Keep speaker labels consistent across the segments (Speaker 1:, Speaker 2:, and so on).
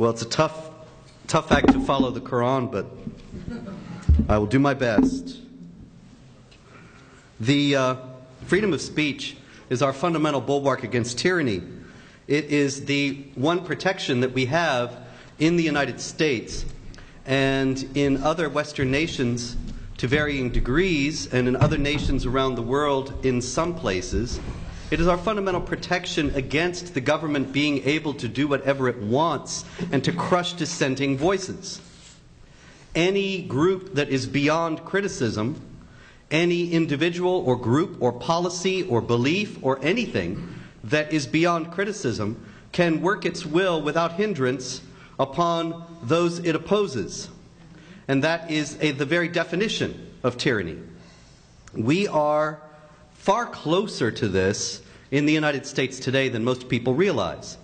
Speaker 1: Well, it's a tough act to follow the Quran, but I will do my best. The freedom of speech is our fundamental bulwark against tyranny. It is the one protection that we have in the United States and in other Western nations to varying degrees, and in other nations around the world in some places. It is our fundamental protection against the government being able to do whatever it wants and to crush dissenting voices. Any group that is beyond criticism, any individual or group or policy or belief or anything that is beyond criticism can work its will without hindrance upon those it opposes. And that is the very definition of tyranny. We are far closer to this in the United States today than most people realize.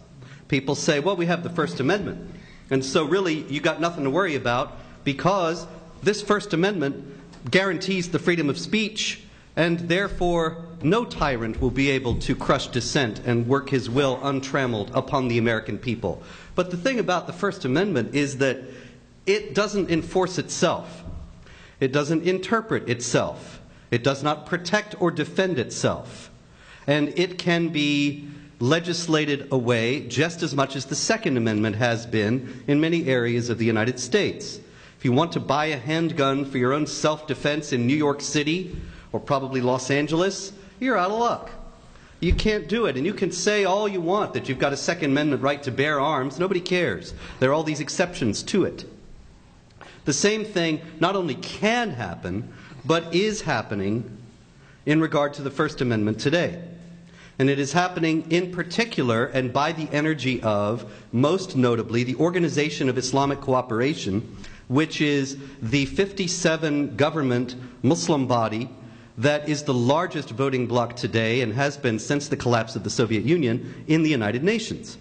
Speaker 1: People say, well, we have the First Amendment, and so really you got nothing to worry about because this First Amendment guarantees the freedom of speech, and therefore no tyrant will be able to crush dissent and work his will untrammeled upon the American people. But the thing about the First Amendment is that it doesn't enforce itself. It doesn't interpret itself. It does not protect or defend itself. And it can be legislated away just as much as the Second Amendment has been in many areas of the United States. If you want to buy a handgun for your own self-defense in New York City or probably Los Angeles, you're out of luck. You can't do it. And you can say all you want that you've got a Second Amendment right to bear arms. Nobody cares. There are all these exceptions to it. The same thing not only can happen, but is happening in regard to the First Amendment today. And it is happening in particular and by the energy of, most notably, the Organization of Islamic Cooperation, which is the 57 government Muslim body that is the largest voting bloc today and has been since the collapse of the Soviet Union in the United Nations.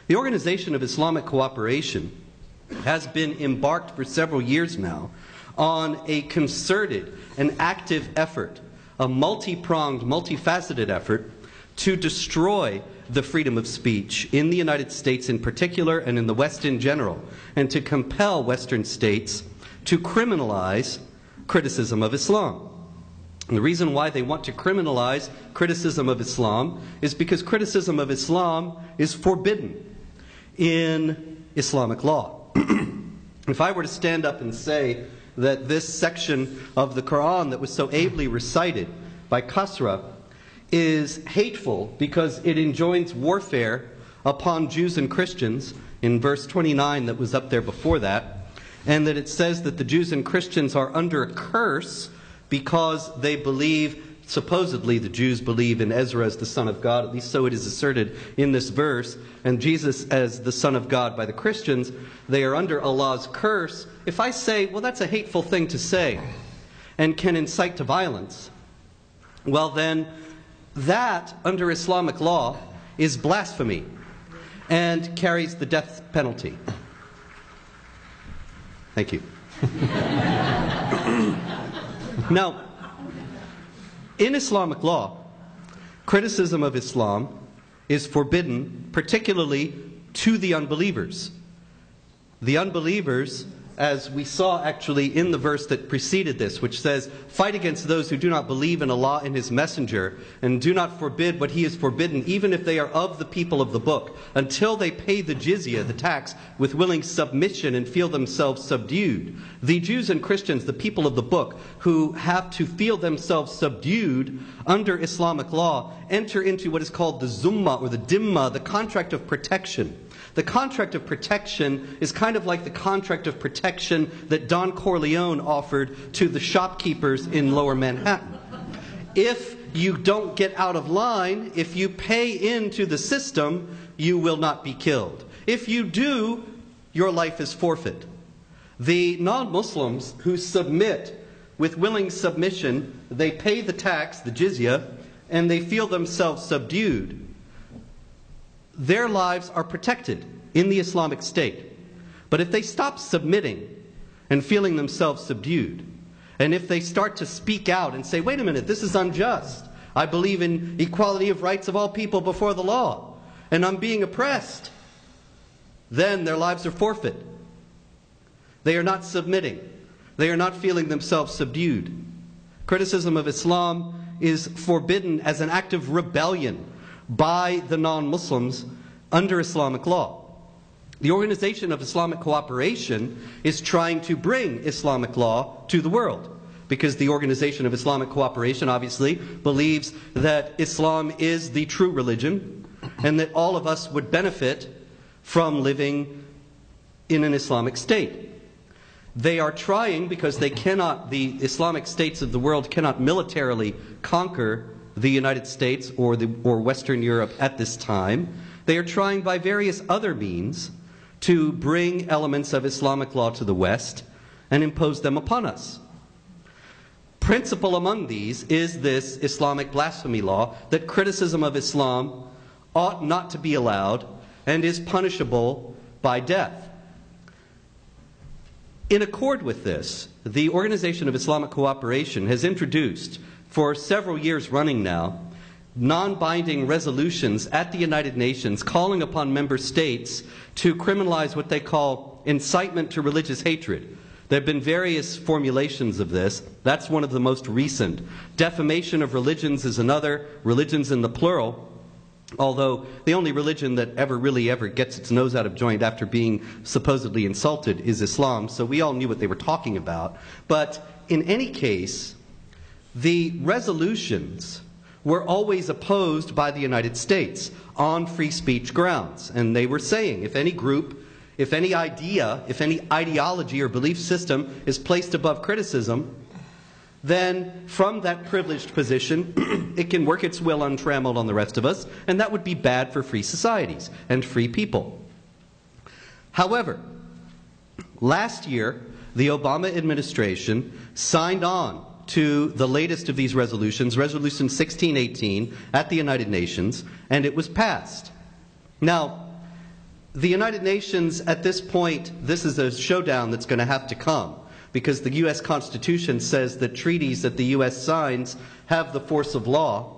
Speaker 1: The Organization of Islamic Cooperation has been embarked for several years now on a concerted and active effort, a multi-pronged, multifaceted effort to destroy the freedom of speech in the United States in particular and in the West in general, and to compel Western states to criminalize criticism of Islam. And the reason why they want to criminalize criticism of Islam is because criticism of Islam is forbidden in Islamic law. If I were to stand up and say that this section of the Quran that was so ably recited by Kasra is hateful because it enjoins warfare upon Jews and Christians in verse 29 that was up there before that, and that it says that the Jews and Christians are under a curse because they believe, supposedly the Jews believe in Ezra as the Son of God, at least so it is asserted in this verse, and Jesus as the Son of God by the Christians, they are under Allah's curse. If I say, well, that's a hateful thing to say and can incite to violence, well then, that, under Islamic law, is blasphemy and carries the death penalty. Thank you. Now, in Islamic law, criticism of Islam is forbidden, particularly to the unbelievers. The unbelievers, as we saw actually in the verse that preceded this, which says, fight against those who do not believe in Allah and His Messenger, and do not forbid what He has forbidden, even if they are of the people of the book, until they pay the jizya, the tax, with willing submission and feel themselves subdued. The Jews and Christians, the people of the book, who have to feel themselves subdued under Islamic law, enter into what is called the zumma or the dimma, the contract of protection. The contract of protection is kind of like the contract of protection that Don Corleone offered to the shopkeepers in Lower Manhattan. If you don't get out of line, if you pay into the system, you will not be killed. If you do, your life is forfeit. The non-Muslims who submit with willing submission, they pay the tax, the jizya, and they feel themselves subdued. Their lives are protected in the Islamic State. But if they stop submitting and feeling themselves subdued, and if they start to speak out and say, wait a minute, this is unjust. I believe in equality of rights of all people before the law, and I'm being oppressed. then their lives are forfeit. They are not submitting. They are not feeling themselves subdued. Criticism of Islam is forbidden as an act of rebellion by the non-Muslims under Islamic law. The Organization of Islamic Cooperation is trying to bring Islamic law to the world, because the Organization of Islamic Cooperation obviously believes that Islam is the true religion and that all of us would benefit from living in an Islamic state. They are trying, because they cannot, the Islamic states of the world cannot militarily conquer the United States or Western Europe at this time. They are trying by various other means to bring elements of Islamic law to the West and impose them upon us. Principal among these is this Islamic blasphemy law, that criticism of Islam ought not to be allowed and is punishable by death. In accord with this, the Organization of Islamic Cooperation has introduced, for several years running now, non-binding resolutions at the United Nations calling upon member states to criminalize what they call incitement to religious hatred. There have been various formulations of this. That's one of the most recent. Defamation of religions is another, religions in the plural, although the only religion that ever gets its nose out of joint after being supposedly insulted is Islam, so we all knew what they were talking about. But in any case, the resolutions were always opposed by the United States on free speech grounds. And they were saying, if any group, if any idea, if any ideology or belief system is placed above criticism, then from that privileged position, it can work its will untrammeled on the rest of us, and that would be bad for free societies and free people. However, last year, the Obama administration signed on to the latest of these resolutions, Resolution 1618, at the United Nations, and it was passed. Now, the United Nations, at this point, this is a showdown that's going to have to come, because the U.S. Constitution says that treaties that the U.S. signs have the force of law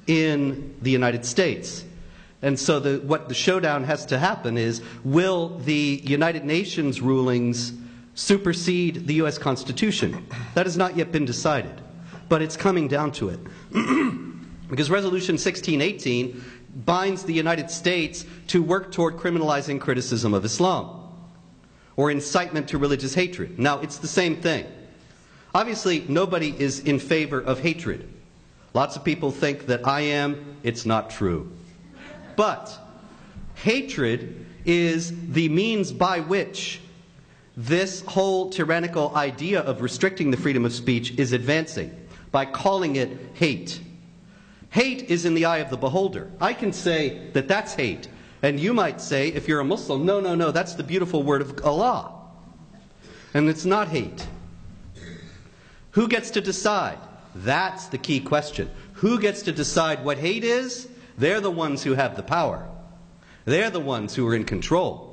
Speaker 1: in the United States. And so what the showdown has to happen is, will the United Nations rulings supersede the U.S. Constitution? That has not yet been decided, but it's coming down to it. Because Resolution 1618 binds the United States to work toward criminalizing criticism of Islam or incitement to religious hatred. Now, it's the same thing. Obviously, nobody is in favor of hatred. Lots of people think that I am. It's not true. But hatred is the means by which this whole tyrannical idea of restricting the freedom of speech is advancing, by calling it hate. Hate is in the eye of the beholder. I can say that that's hate, and you might say, if you're a Muslim, no, that's the beautiful word of Allah. And it's not hate. Who gets to decide? That's the key question. Who gets to decide what hate is? They're the ones who have the power. They're the ones who are in control.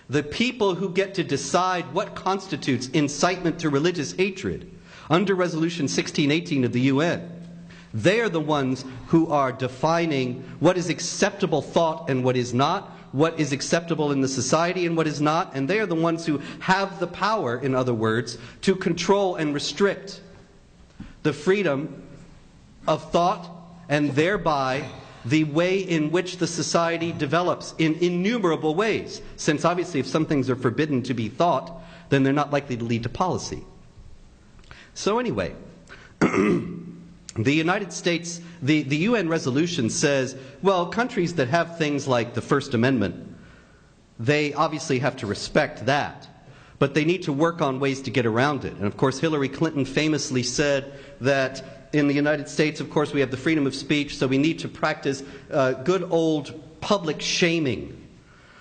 Speaker 1: The people who get to decide what constitutes incitement to religious hatred under Resolution 1618 of the UN, they are the ones who are defining what is acceptable thought and what is not, what is acceptable in the society and what is not, and they are the ones who have the power, in other words, to control and restrict the freedom of thought and thereby the way in which the society develops in innumerable ways. Since obviously if some things are forbidden to be thought, then they're not likely to lead to policy. So anyway, the United States, the UN resolution says, well, countries that have things like the First Amendment, they obviously have to respect that. But they need to work on ways to get around it. And of course, Hillary Clinton famously said that in the United States, of course, we have the freedom of speech, so we need to practice good old public shaming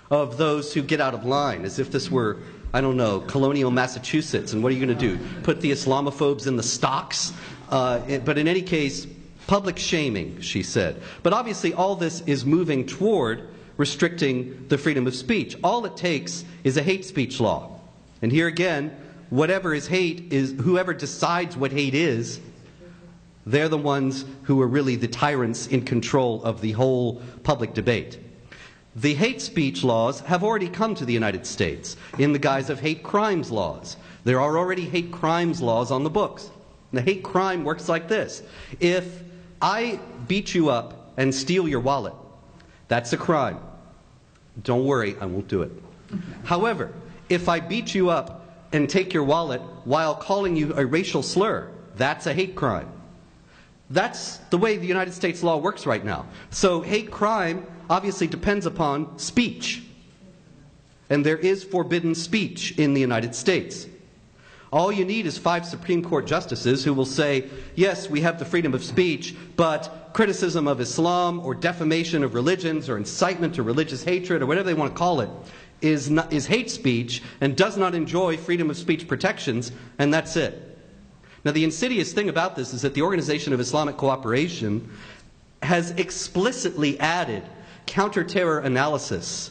Speaker 1: of those who get out of line, as if this were, I don't know, colonial Massachusetts. And what are you going to do? Put the Islamophobes in the stocks? But in any case, public shaming, she said. But obviously all this is moving toward restricting the freedom of speech. All it takes is a hate speech law. And here again, whatever is hate is, whoever decides what hate is, they're the ones who are really the tyrants in control of the whole public debate. The hate speech laws have already come to the United States in the guise of hate crimes laws. There are already hate crimes laws on the books. The hate crime works like this. If I beat you up and steal your wallet, that's a crime. Don't worry, I won't do it. However, if I beat you up and take your wallet while calling you a racial slur, that's a hate crime. That's the way the United States law works right now. So hate crime obviously depends upon speech. And there is forbidden speech in the United States. All you need is 5 Supreme Court justices who will say, yes, we have the freedom of speech, but criticism of Islam or defamation of religions or incitement to religious hatred or whatever they want to call it is hate speech and does not enjoy freedom of speech protections, and that's it. Now, the insidious thing about this is that the Organization of Islamic Cooperation has explicitly added counter-terror analysis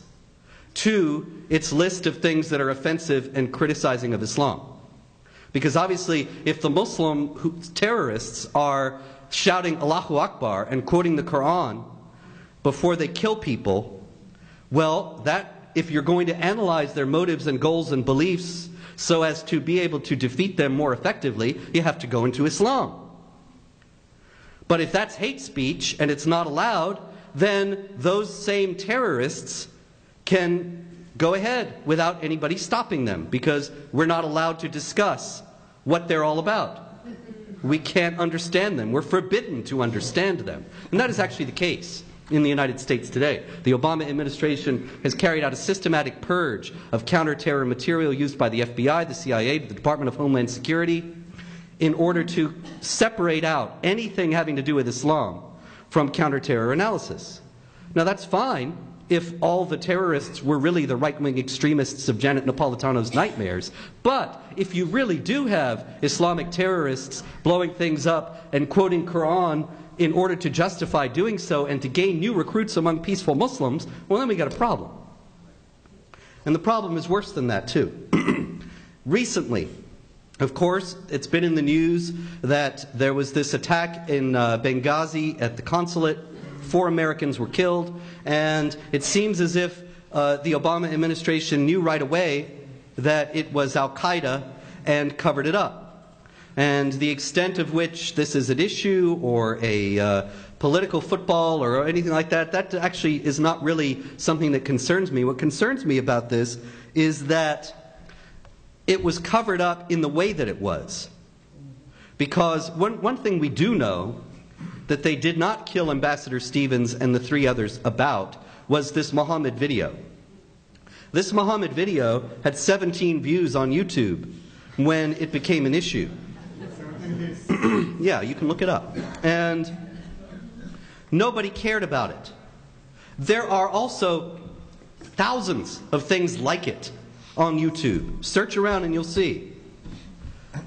Speaker 1: to its list of things that are offensive and criticizing of Islam. Because obviously, if the Muslim terrorists are shouting Allahu Akbar and quoting the Quran before they kill people, well, if you're going to analyze their motives and goals and beliefs so as to be able to defeat them more effectively, you have to go into Islam. But if that's hate speech and it's not allowed, then those same terrorists can go ahead without anybody stopping them, because we're not allowed to discuss what they're all about. We can't understand them. We're forbidden to understand them. And that is actually the case in the United States today. The Obama administration has carried out a systematic purge of counter-terror material used by the FBI, the CIA, the Department of Homeland Security, in order to separate out anything having to do with Islam from counter-terror analysis. Now, that's fine if all the terrorists were really the right-wing extremists of Janet Napolitano's nightmares. But if you really do have Islamic terrorists blowing things up and quoting Quran in order to justify doing so and to gain new recruits among peaceful Muslims, well, then we got a problem. And the problem is worse than that, too. Recently, of course, it's been in the news that there was this attack in Benghazi at the consulate. 4 Americans were killed, and it seems as if the Obama administration knew right away that it was Al-Qaeda and covered it up. And the extent of which this is an issue or a political football or anything like that, that actually is not really something that concerns me. What concerns me about this is that it was covered up in the way that it was. Because one thing we do know that they did not kill Ambassador Stevens and the 3 others about was this Muhammad video. This Muhammad video had 17 views on YouTube when it became an issue. Yeah, you can look it up. And nobody cared about it. There are also thousands of things like it on YouTube. Search around and you'll see.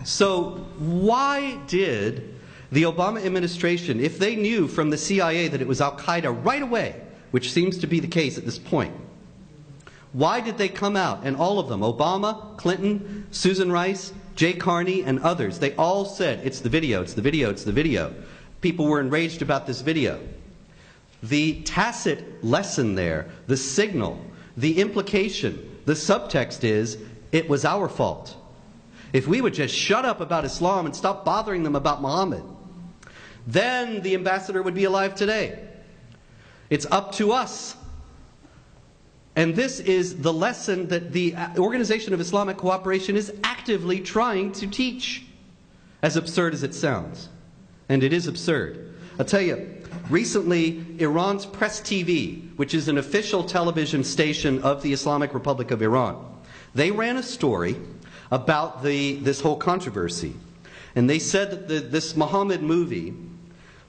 Speaker 1: So why did the Obama administration, if they knew from the CIA that it was Al-Qaeda right away, which seems to be the case at this point, why did they come out, and all of them, Obama, Clinton, Susan Rice, Jay Carney, and others, they all said, it's the video, it's the video, it's the video. People were enraged about this video. The tacit lesson there, the signal, the implication, the subtext is, it was our fault. If we would just shut up about Islam and stop bothering them about Muhammad, then the ambassador would be alive today. It's up to us. And this is the lesson that the Organization of Islamic Cooperation is actively trying to teach, as absurd as it sounds. And it is absurd. I'll tell you, recently, Iran's Press TV, which is an official television station of the Islamic Republic of Iran, they ran a story about this whole controversy. And they said that this Muhammad movie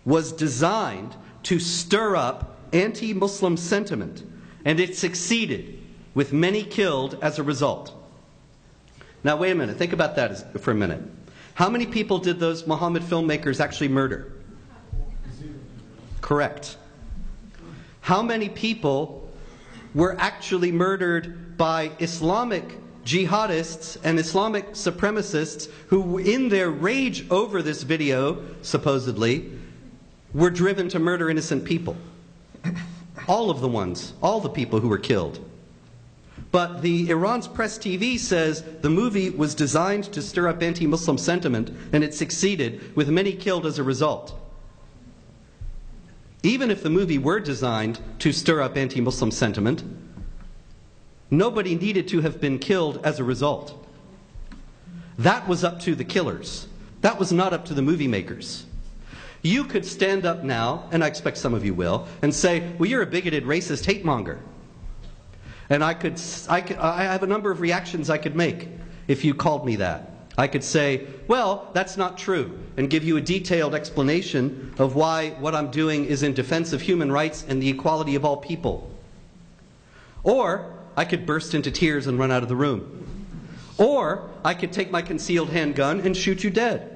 Speaker 1: was designed to stir up anti-Muslim sentiment, and it succeeded, with many killed as a result. Now wait a minute, think about that for a minute. How many people did those Muhammad filmmakers actually murder? Correct. How many people were actually murdered by Islamic jihadists and Islamic supremacists who, in their rage over this video, supposedly, were driven to murder innocent people? all of the ones, all the people who were killed. But the Iran's press TV says the movie was designed to stir up anti-Muslim sentiment, and it succeeded, with many killed as a result. Even if the movie were designed to stir up anti-Muslim sentiment, nobody needed to have been killed as a result. That was up to the killers. That was not up to the movie makers. You could stand up now, and I expect some of you will, and say, well, you're a bigoted, racist hate monger. And I have a number of reactions I could make if you called me that. I could say, well, that's not true, and give you a detailed explanation of why what I'm doing is in defense of human rights and the equality of all people. Or I could burst into tears and run out of the room. Or I could take my concealed handgun and shoot you dead.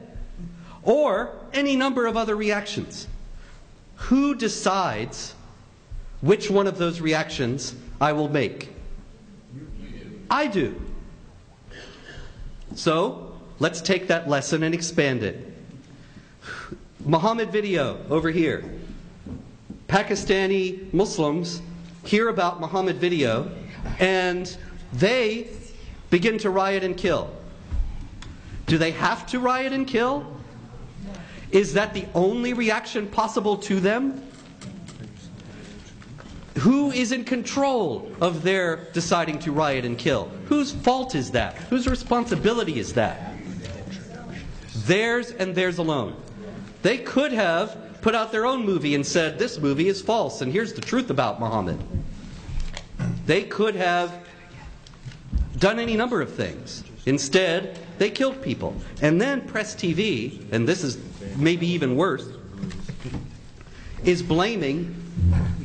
Speaker 1: Or any number of other reactions. Who decides which one of those reactions I will make? I do. So, let's take that lesson and expand it. Muhammad video over here. Pakistani Muslims hear about Muhammad video and they begin to riot and kill. Do they have to riot and kill? Is that the only reaction possible to them? Who is in control of their deciding to riot and kill? Whose fault is that? Whose responsibility is that? Theirs and theirs alone. They could have put out their own movie and said, this movie is false, and here's the truth about Muhammad. They could have done any number of things. Instead, they killed people. And then Press TV, and this is maybe even worse, is blaming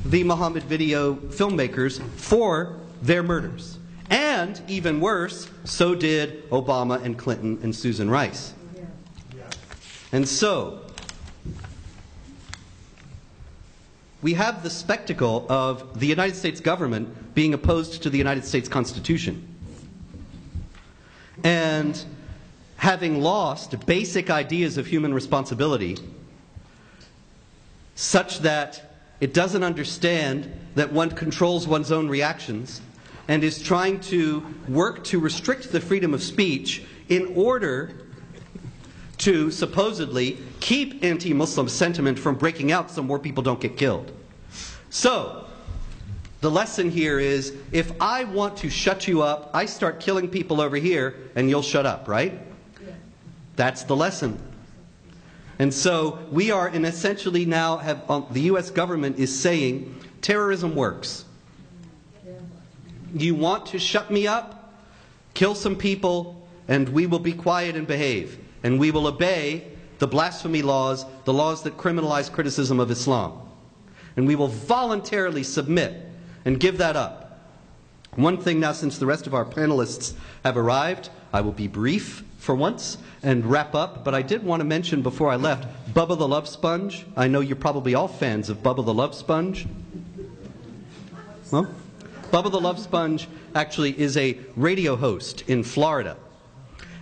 Speaker 1: the Muhammad video filmmakers for their murders. And even worse, so did Obama and Clinton and Susan Rice. And so, we have the spectacle of the United States government being opposed to the United States Constitution. And having lost basic ideas of human responsibility, such that it doesn't understand that one controls one's own reactions, and is trying to work to restrict the freedom of speech in order to supposedly keep anti-Muslim sentiment from breaking out so more people don't get killed. So, the lesson here is, if I want to shut you up, I start killing people over here, and you'll shut up, right? That's the lesson. And so we are in essentially now the U.S. government is saying terrorism works. You want to shut me up? Kill some people, and we will be quiet and behave. And we will obey the blasphemy laws, the laws that criminalize criticism of Islam. And we will voluntarily submit and give that up. One thing now, since the rest of our panelists have arrived, I will be brief for once and wrap up, but I did want to mention before I left, Bubba the Love Sponge. I know you're probably all fans of Bubba the Love Sponge. Well, Bubba the Love Sponge actually is a radio host in Florida.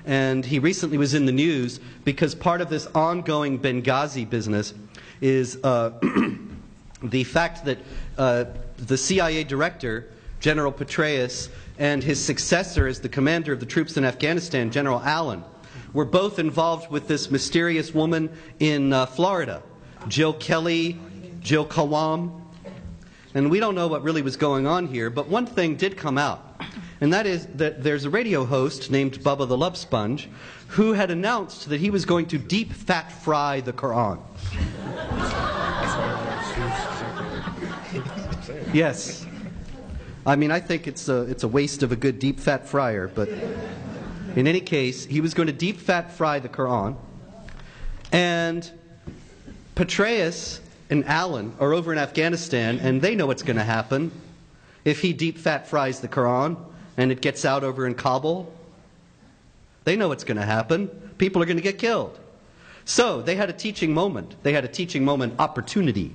Speaker 1: And he recently was in the news because part of this ongoing Benghazi business is the fact that the CIA director, General Petraeus, and his successor as the commander of the troops in Afghanistan, General Allen, were both involved with this mysterious woman in Florida, Jill Kelly, Jill Kawam. And we don't know what really was going on here, but one thing did come out. And that is that there's a radio host named Bubba the Love Sponge who had announced that he was going to deep fat fry the Quran. Yes. I mean, I think it's a waste of a good deep fat fryer, but in any case, he was going to deep fat fry the Quran. And Petraeus and Allen are over in Afghanistan, and they know what's going to happen if he deep fat fries the Quran and it gets out over in Kabul. They know what's going to happen. People are going to get killed. So they had a teaching moment. They had a teaching moment opportunity.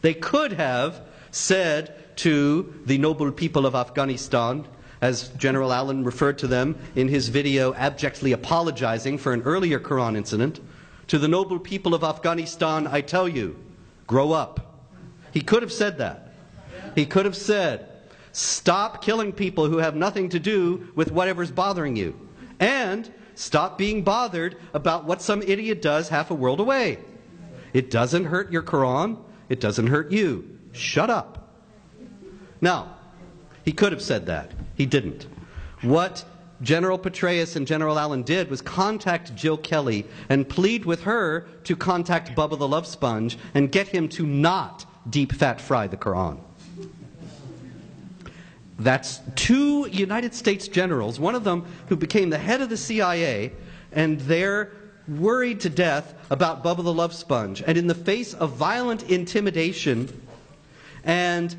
Speaker 1: They could have said to the noble people of Afghanistan, as General Allen referred to them in his video abjectly apologizing for an earlier Quran incident, to the noble people of Afghanistan, I tell you, grow up. He could have said that. He could have said, stop killing people who have nothing to do with whatever's bothering you. And stop being bothered about what some idiot does half a world away. It doesn't hurt your Quran. It doesn't hurt you. Shut up. Now, he could have said that. He didn't. What General Petraeus and General Allen did was contact Jill Kelly and plead with her to contact Bubba the Love Sponge and get him to not deep fat fry the Quran. That's two United States generals, one of them who became the head of the CIA, and they're worried to death about Bubba the Love Sponge. And in the face of violent intimidation and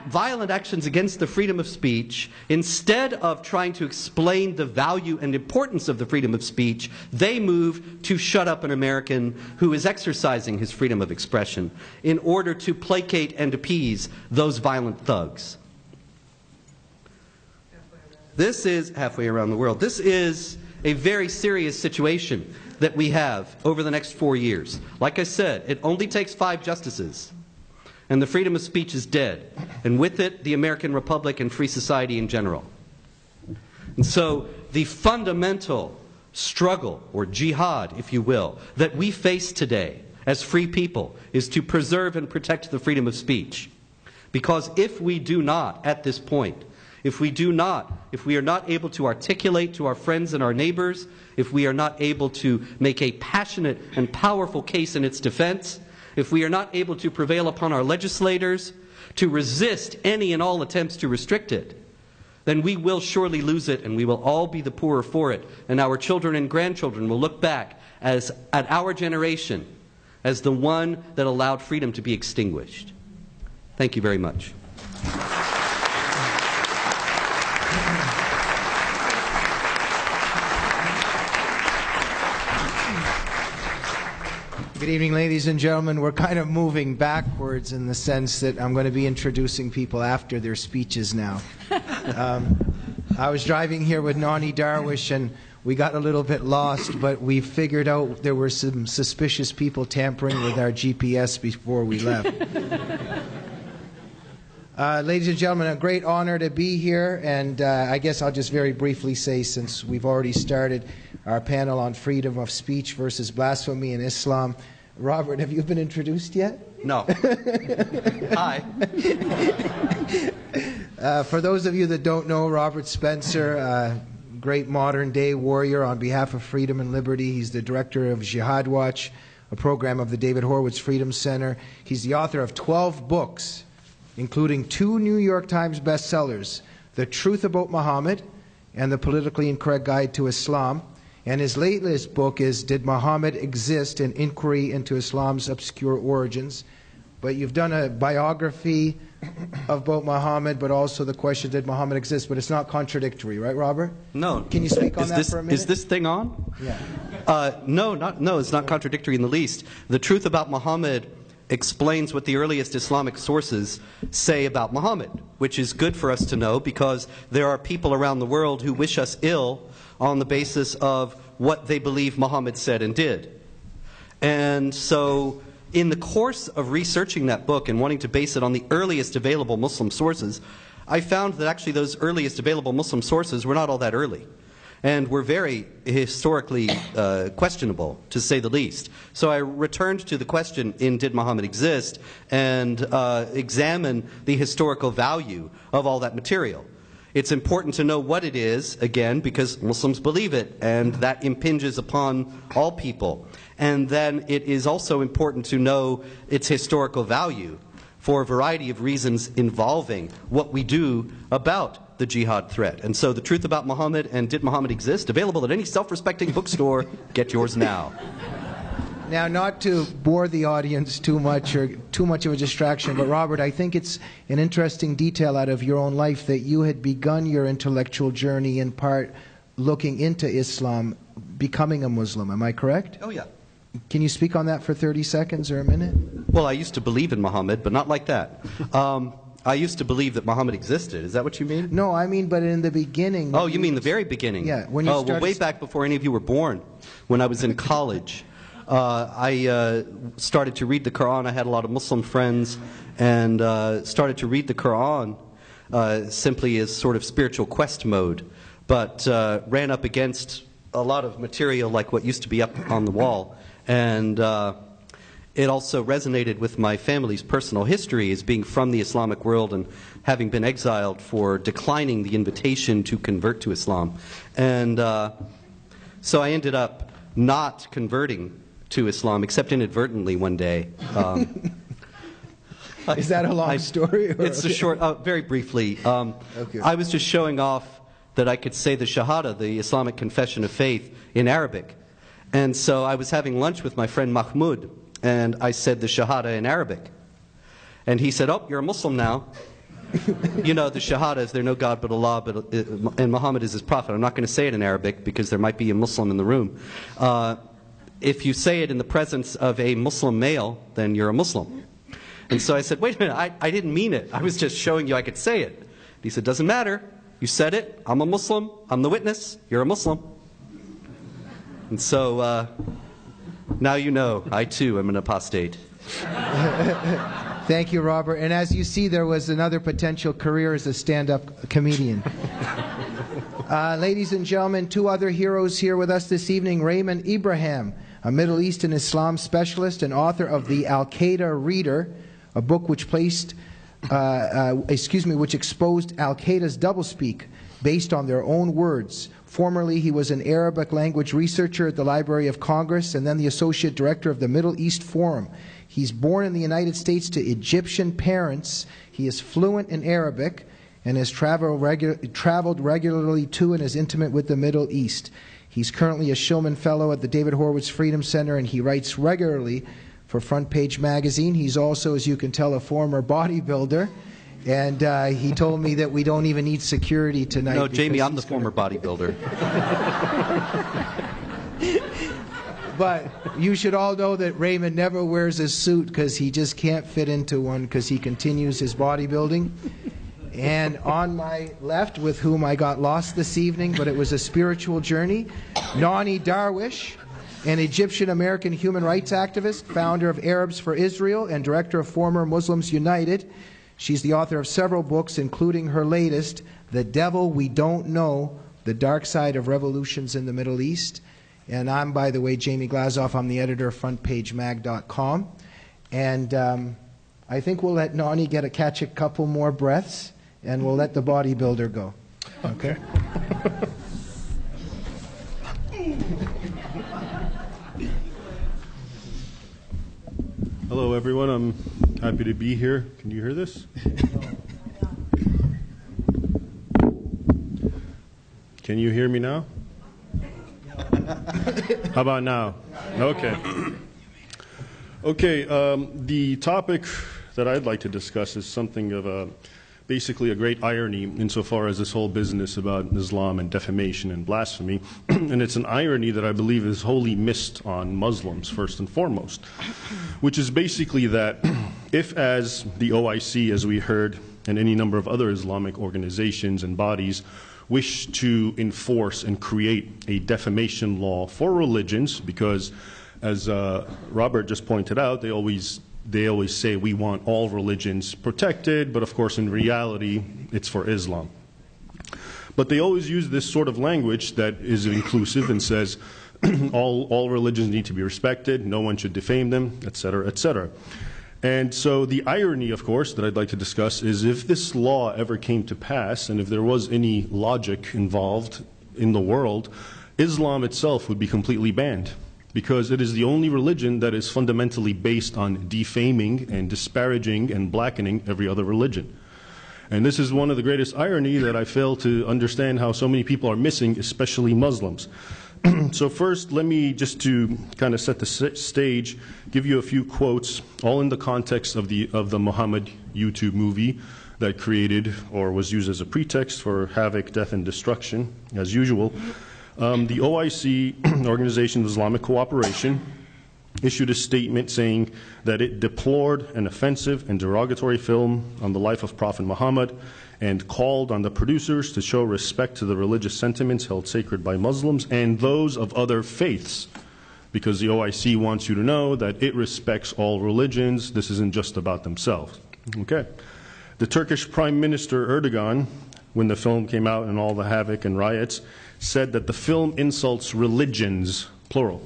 Speaker 1: violent actions against the freedom of speech, instead of trying to explain the value and importance of the freedom of speech, they move to shut up an American who is exercising his freedom of expression in order to placate and appease those violent thugs. This is halfway around the world. This is a very serious situation that we have over the next 4 years. Like I said, it only takes 5 justices, and the freedom of speech is dead. And with it, the American Republic and free society in general. And so the fundamental struggle, or jihad, if you will, that we face today as free people is to preserve and protect the freedom of speech. Because if we do not, at this point, if we are not able to articulate to our friends and our neighbors, if we are not able to make a passionate and powerful case in its defense, if we are not able to prevail upon our legislators to resist any and all attempts to restrict it, then we will surely lose it, and we will all be the poorer for it. And our children and grandchildren will look back at our generation as the one that allowed freedom to be extinguished. Thank you very much.
Speaker 2: Good evening, ladies and gentlemen. We're kind of moving backwards in the sense that I'm going to be introducing people after their speeches now. I was driving here with Nani Darwish, and we got a little bit lost, but we figured out there were some suspicious people tampering with our GPS before we left. Ladies and gentlemen, a great honor to be here, and I guess I'll just very briefly say, since we've already started our panel on freedom of speech versus blasphemy in Islam. Robert, have you been introduced yet?
Speaker 1: No. Hi.
Speaker 2: For those of you that don't know, Robert Spencer, great modern-day warrior on behalf of freedom and liberty. He's the director of Jihad Watch, a program of the David Horowitz Freedom Center. He's the author of 12 books, including 2 New York Times bestsellers, The Truth About Muhammad and The Politically Incorrect Guide to Islam. And his latest book is Did Muhammad Exist? An Inquiry into Islam's Obscure Origins. But you've done a biography of both Muhammad, but also the question, did Muhammad exist? But it's not contradictory, right, Robert?
Speaker 1: No.
Speaker 2: Can you speak on that for a minute?
Speaker 1: Is this thing on?
Speaker 2: Yeah.
Speaker 1: No, it's not contradictory in the least. The Truth About Muhammad explains what the earliest Islamic sources say about Muhammad, which is good for us to know because there are people around the world who wish us ill on the basis of what they believe Muhammad said and did. And so in the course of researching that book and wanting to base it on the earliest available Muslim sources, I found that actually those earliest available Muslim sources were not all that early. And were very historically questionable, to say the least. So I returned to the question in Did Muhammad Exist? And examine the historical value of all that material. It's important to know what it is, again, because Muslims believe it, and that impinges upon all people. And then it is also important to know its historical value for a variety of reasons involving what we do about the jihad threat. And so The Truth About Muhammad and Did Muhammad Exist? Available at any self-respecting bookstore. Get yours now.
Speaker 2: Now, not to bore the audience too much or too much of a distraction, but Robert, I think it's an interesting detail out of your own life that you had begun your intellectual journey in part looking into Islam, becoming a Muslim. Am I correct?
Speaker 1: Oh, yeah.
Speaker 2: Can you speak on that for 30 seconds or a minute?
Speaker 1: Well, I used to believe in Muhammad, but not like that. I used to believe that Muhammad existed. Is that what you mean?
Speaker 2: No, I mean, but in the beginning.
Speaker 1: Oh, you mean the very beginning?
Speaker 2: Yeah. When you
Speaker 1: well, way back before any of you were born, when I was in college. I started to read the Quran. I had a lot of Muslim friends, and started to read the Quran simply as sort of spiritual quest mode, but ran up against a lot of material like what used to be up on the wall. And it also resonated with my family's personal history as being from the Islamic world and having been exiled for declining the invitation to convert to Islam. And so I ended up not converting to Islam, except inadvertently one day.
Speaker 2: Is that a long story? Or?
Speaker 1: It's a short, very briefly.
Speaker 2: Okay.
Speaker 1: I was just showing off that I could say the Shahada, the Islamic confession of faith, in Arabic. And so I was having lunch with my friend Mahmoud, and I said the Shahada in Arabic. And he said, "Oh, you're a Muslim now." You know, the Shahada is there no God but Allah, and Muhammad is his prophet. I'm not going to say it in Arabic because there might be a Muslim in the room. If you say it in the presence of a Muslim male, then you're a Muslim. And so I said, "Wait a minute, I didn't mean it. I was just showing you I could say it." And he said, "Doesn't matter. You said it. I'm a Muslim. I'm the witness. You're a Muslim." And so now you know, I too am an apostate.
Speaker 2: Thank you, Robert. And as you see, there was another potential career as a stand-up comedian. Ladies and gentlemen, two other heroes here with us this evening. Raymond Ibrahim, a Middle East and Islam specialist and author of The Al-Qaeda Reader, a book which exposed Al-Qaeda's doublespeak based on their own words. Formerly, he was an Arabic language researcher at the Library of Congress and then the associate director of the Middle East Forum. He's born in the United States to Egyptian parents. He is fluent in Arabic and has traveled regularly to and is intimate with the Middle East. He's currently a Shulman Fellow at the David Horowitz Freedom Center, and he writes regularly for Front Page Magazine. He's also, as you can tell, a former bodybuilder. And he told me that we don't even need security tonight.
Speaker 1: No, Jamie, I'm the former bodybuilder.
Speaker 2: But you should all know that Raymond never wears a suit because he just can't fit into one because he continues his bodybuilding. And on my left, with whom I got lost this evening, but it was a spiritual journey, Nani Darwish, an Egyptian-American human rights activist, founder of Arabs for Israel, and director of Former Muslims United. She's the author of several books, including her latest, The Devil We Don't Know, The Dark Side of Revolutions in the Middle East. And I'm, by the way, Jamie Glazoff. I'm the editor of FrontPageMag.com. And I think we'll let Nani catch a couple more breaths, and we'll let the bodybuilder go. Okay?
Speaker 3: Hello, everyone. I'm happy to be here. Can you hear this? Can you hear me now? How about now? Okay. Okay, the topic that I'd like to discuss is something of basically a great irony insofar as this whole business about Islam and defamation and blasphemy. And it's an irony that I believe is wholly missed on Muslims, first and foremost, which is basically that if, as the OIC, as we heard, and any number of other Islamic organizations and bodies wish to enforce and create a defamation law for religions, because as Robert just pointed out, they always say we want all religions protected, but of course in reality it's for Islam. But they always use this sort of language that is inclusive and says all religions need to be respected, no one should defame them, etc., etc. And so the irony, of course, that I'd like to discuss is if this law ever came to pass, and if there was any logic involved in the world, Islam itself would be completely banned, because it is the only religion that is fundamentally based on defaming and disparaging and blackening every other religion. And this is one of the greatest irony that I fail to understand how so many people are missing, especially Muslims. So first, let me, just to kind of set the stage, give you a few quotes, all in the context of the Muhammad YouTube movie that created or was used as a pretext for havoc, death, and destruction, as usual. The OIC, Organization of Islamic Cooperation, issued a statement saying that it deplored an offensive and derogatory film on the life of Prophet Muhammad and called on the producers to show respect to the religious sentiments held sacred by Muslims and those of other faiths. because the OIC wants you to know that it respects all religions. This isn't just about themselves. Okay. The Turkish Prime Minister Erdogan, when the film came out and all the havoc and riots, said that the film insults religions, plural.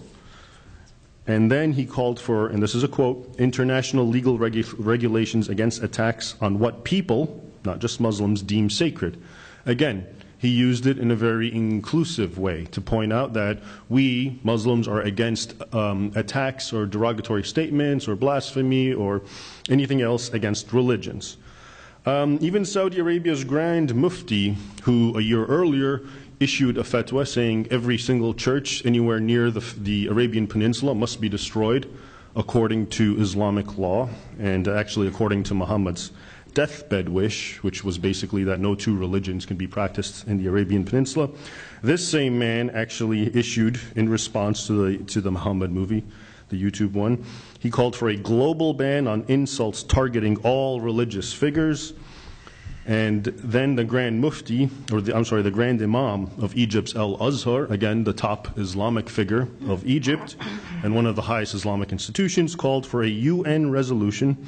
Speaker 3: And then he called for, and this is a quote, international legal regulations against attacks on what people, not just Muslims, deem sacred. Again, he used it in a very inclusive way to point out that we, Muslims, are against attacks or derogatory statements or blasphemy or anything else against religions. Even Saudi Arabia's Grand Mufti, who a year earlier issued a fatwa saying every single church anywhere near the Arabian Peninsula must be destroyed according to Islamic law, and actually according to Muhammad's deathbed wish, which was basically that no two religions can be practiced in the Arabian Peninsula. This same man actually issued, in response to the Muhammad movie, the YouTube one, he called for a global ban on insults targeting all religious figures. And then the Grand Mufti, or the Grand Imam of Egypt's Al-Azhar, again the top Islamic figure of Egypt and one of the highest Islamic institutions, called for a UN resolution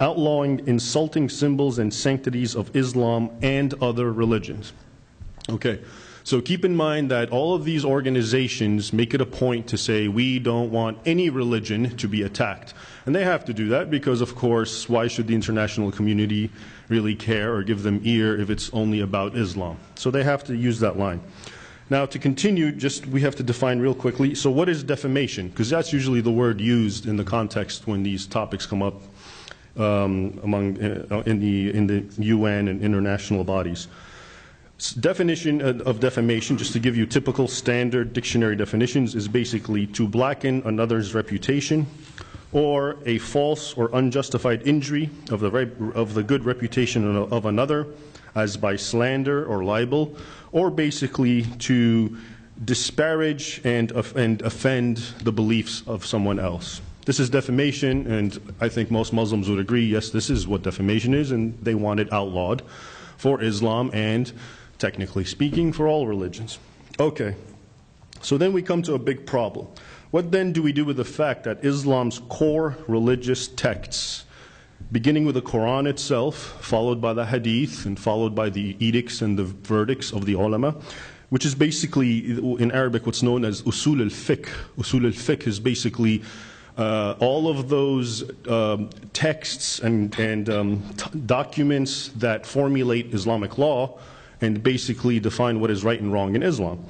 Speaker 3: outlawing insulting symbols and sanctities of Islam and other religions. Okay, so keep in mind that all of these organizations make it a point to say we don't want any religion to be attacked. And they have to do that because, of course, why should the international community really care or give them ear if it's only about Islam? So they have to use that line. Now, to continue, we have to define real quickly, so what is defamation? Because that's usually the word used in the context when these topics come up in the UN and international bodies. Definition of defamation, just to give you typical standard dictionary definitions, is basically to blacken another's reputation or a false or unjustified injury of the good reputation of another, as by slander or libel, or basically to disparage and offend the beliefs of someone else. This is defamation, and I think most Muslims would agree, yes, this is what defamation is, and they want it outlawed for Islam and, technically speaking, for all religions. Okay, so then we come to a big problem. What then do we do with the fact that Islam's core religious texts, beginning with the Quran itself, followed by the Hadith, and followed by the edicts and the verdicts of the ulama, which is basically, in Arabic, what's known as usul al-fiqh. Usul al-fiqh is basically all of those texts and documents that formulate Islamic law and basically define what is right and wrong in Islam.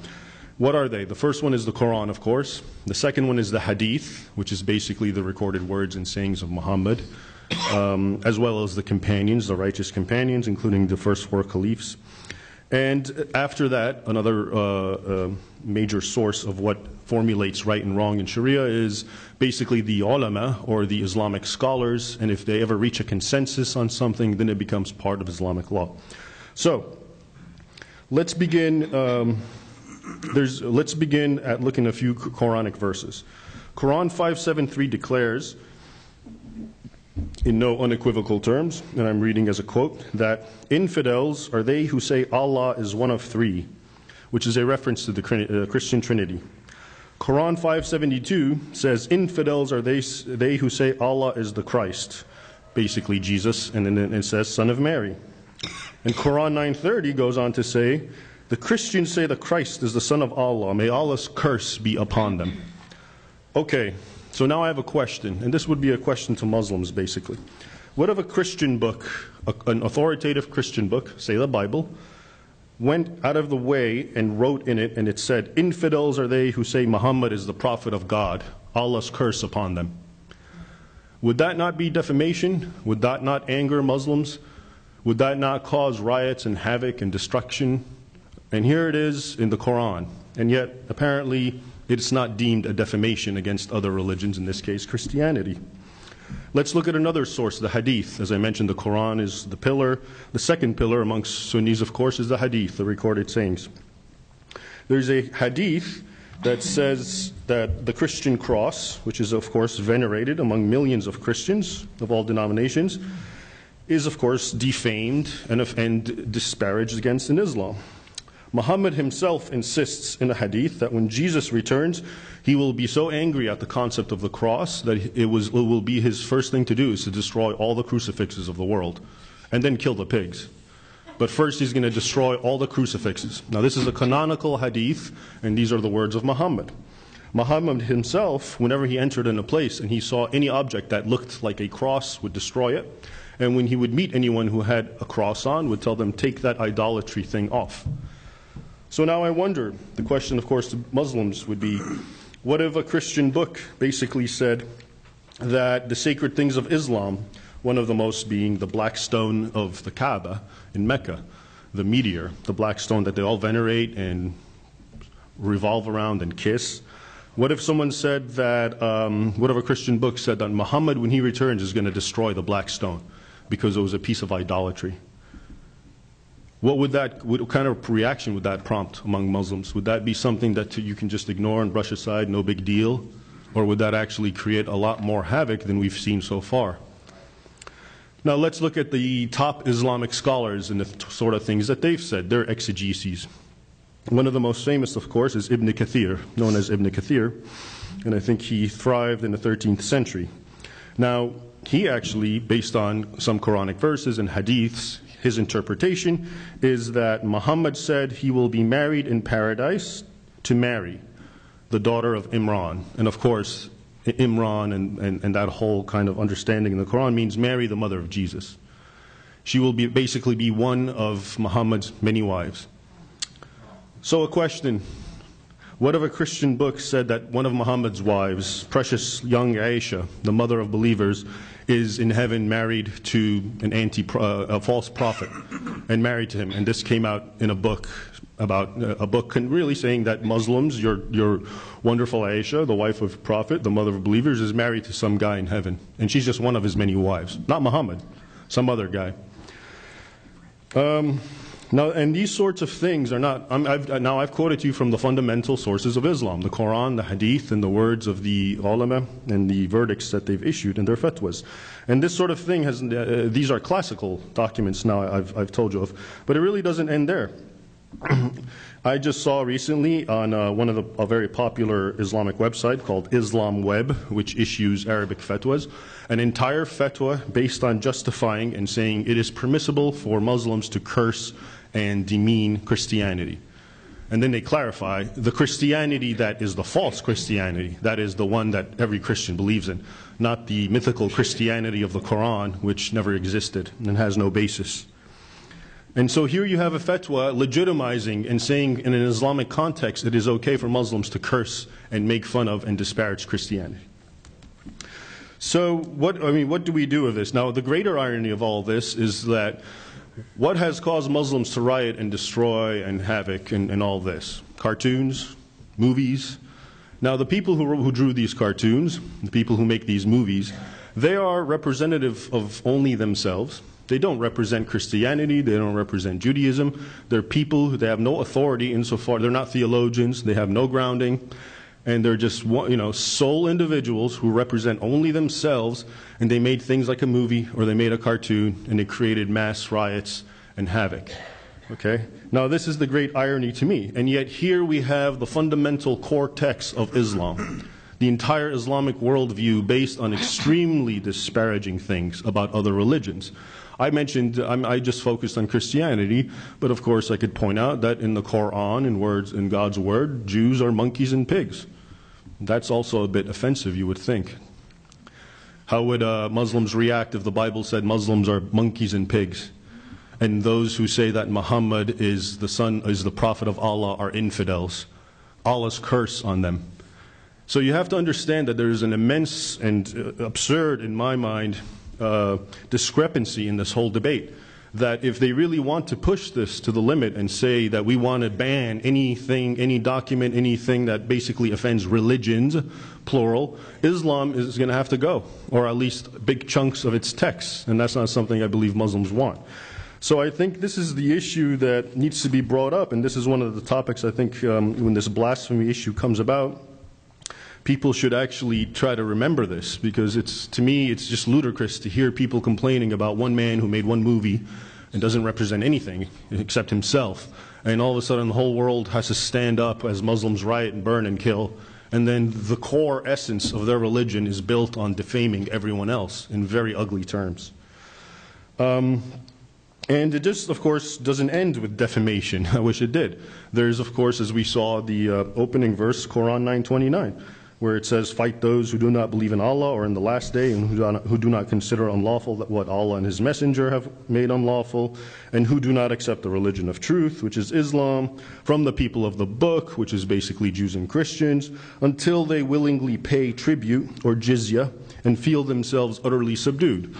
Speaker 3: What are they? The first one is the Quran, of course. The second one is the Hadith, which is basically the recorded words and sayings of Muhammad, as well as the companions, the righteous companions, including the first four caliphs. And after that, another major source of what formulates right and wrong in Sharia is basically the ulama, or the Islamic scholars, and if they ever reach a consensus on something, then it becomes part of Islamic law. So, let's begin at looking at a few Quranic verses. Quran 5:7-3 declares, in no unequivocal terms, and I'm reading as a quote, that infidels are they who say Allah is one of three, which is a reference to the Christian Trinity. Quran 5:72 says infidels are they who say Allah is the Christ, basically Jesus, and then it says Son of Mary. And Quran 9:30 goes on to say, the Christians say the Christ is the Son of Allah. May Allah's curse be upon them. Okay, so now I have a question, and this would be a question to Muslims basically. What if a Christian book, an authoritative Christian book, say the Bible, went out of the way and wrote in it, and it said, infidels are they who say Muhammad is the prophet of God, Allah's curse upon them? Would that not be defamation? Would that not anger Muslims? Would that not cause riots and havoc and destruction? And here it is in the Quran, and yet apparently it's not deemed a defamation against other religions, in this case Christianity. Let's look at another source, the Hadith. As I mentioned, the Quran is the pillar. The second pillar amongst Sunnis, of course, is the Hadith, the recorded sayings. There's a Hadith that says that the Christian cross, which is of course venerated among millions of Christians of all denominations, is of course defamed and disparaged against in Islam. Muhammad himself insists in a hadith that when Jesus returns, he will be so angry at the concept of the cross that it will be his first thing to do is to destroy all the crucifixes of the world and then kill the pigs. But first he's going to destroy all the crucifixes. Now this is a canonical hadith, and these are the words of Muhammad. Muhammad himself, whenever he entered in a place and he saw any object that looked like a cross, would destroy it. And when he would meet anyone who had a cross on, would tell them, take that idolatry thing off. So now I wonder, the question of course to Muslims would be, what if a Christian book basically said that the sacred things of Islam, one of the most being the black stone of the Kaaba in Mecca, the meteor, the black stone that they all venerate and revolve around and kiss. What if someone said that, what if a Christian book said that Muhammad, when he returns, is going to destroy the black stone because it was a piece of idolatry? What kind of reaction would that prompt among Muslims? Would that be something that you can just ignore and brush aside, no big deal? Or would that actually create a lot more havoc than we've seen so far? Now let's look at the top Islamic scholars and the sort of things that they've said, their exegeses. One of the most famous, of course, is Ibn Kathir, known as Ibn Kathir, and I think he thrived in the 13th century. Now, he actually, based on some Quranic verses and hadiths, his interpretation is that Muhammad said he will be married in paradise to Mary, the daughter of Imran. And of course, Imran and that whole kind of understanding in the Quran means Mary, the mother of Jesus. She will basically be one of Muhammad's many wives. So a question, what if a Christian book said that one of Muhammad's wives, precious young Aisha, the mother of believers, is in heaven married to a false prophet and married to him, and this came out in a book about really saying that Muslims, your wonderful Aisha, the wife of prophet, the mother of believers, is married to some guy in heaven, and she's just one of his many wives, not Muhammad, some other guy. Now, and these sorts of things are not, I've quoted you from the fundamental sources of Islam, the Quran, the Hadith, and the words of the ulama and the verdicts that they've issued in their fatwas. And this sort of thing has, these are classical documents now I've told you of, but it really doesn't end there. I just saw recently on a very popular Islamic website called Islam Web, which issues Arabic fatwas, an entire fatwa based on justifying and saying it is permissible for Muslims to curse and demean Christianity. And then they clarify the Christianity that is the false Christianity, that is the one that every Christian believes in, not the mythical Christianity of the Quran, which never existed and has no basis. And so here you have a fatwa legitimizing and saying in an Islamic context it is okay for Muslims to curse and make fun of and disparage Christianity. So what do we do with this? Now the greater irony of all this is that what has caused Muslims to riot and destroy and havoc and all this? Cartoons, movies. Now the people who drew these cartoons, the people who make these movies, they are representative of only themselves. They don't represent Christianity, they don't represent Judaism. They're people who they have no authority insofar, they're not theologians, they have no grounding, and they're just sole individuals who represent only themselves, and they made things like a movie or they made a cartoon and they created mass riots and havoc. Okay? Now this is the great irony to me, and yet here we have the fundamental core text of Islam. The entire Islamic worldview based on extremely disparaging things about other religions. I mentioned, I just focused on Christianity, but of course I could point out that in the Quran, in God's Word, Jews are monkeys and pigs. That's also a bit offensive, you would think. How would Muslims react if the Bible said Muslims are monkeys and pigs? And those who say that Muhammad is the prophet of Allah are infidels. Allah's curse on them. So you have to understand that there is an immense and absurd, in my mind, discrepancy in this whole debate. That if they really want to push this to the limit and say that we want to ban anything, any document, anything that basically offends religions, plural, Islam is going to have to go, or at least big chunks of its texts, and that's not something I believe Muslims want. So I think this is the issue that needs to be brought up, and this is one of the topics I think when this blasphemy issue comes about, people should actually try to remember this, because to me it's just ludicrous to hear people complaining about one man who made one movie and doesn't represent anything except himself, and all of a sudden the whole world has to stand up as Muslims riot and burn and kill, and then the core essence of their religion is built on defaming everyone else in very ugly terms. And it just, of course, doesn't end with defamation. I wish it did. There's, of course, as we saw, the opening verse, Quran 9:29, where it says, "Fight those who do not believe in Allah or in the last day, and who do not consider unlawful what Allah and His Messenger have made unlawful, and who do not accept the religion of truth, which is Islam, from the people of the book," which is basically Jews and Christians, "until they willingly pay tribute, or jizya, and feel themselves utterly subdued."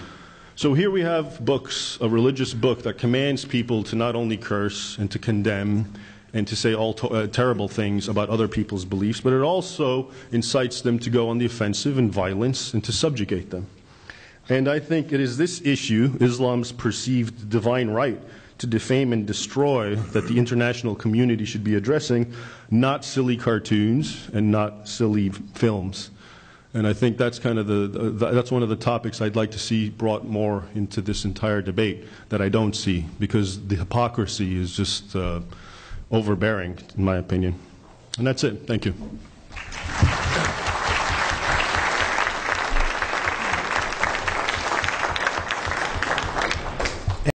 Speaker 3: So here we have books, a religious book that commands people to not only curse and to condemn and to say all terrible things about other people's beliefs, but it also incites them to go on the offensive and violence and to subjugate them. And I think it is this issue, Islam's perceived divine right to defame and destroy, that the international community should be addressing, not silly cartoons and not silly films. And I think that's kind of that's one of the topics I'd like to see brought more into this entire debate that I don't see, because the hypocrisy is just overbearing, in my opinion. And that's it. Thank you.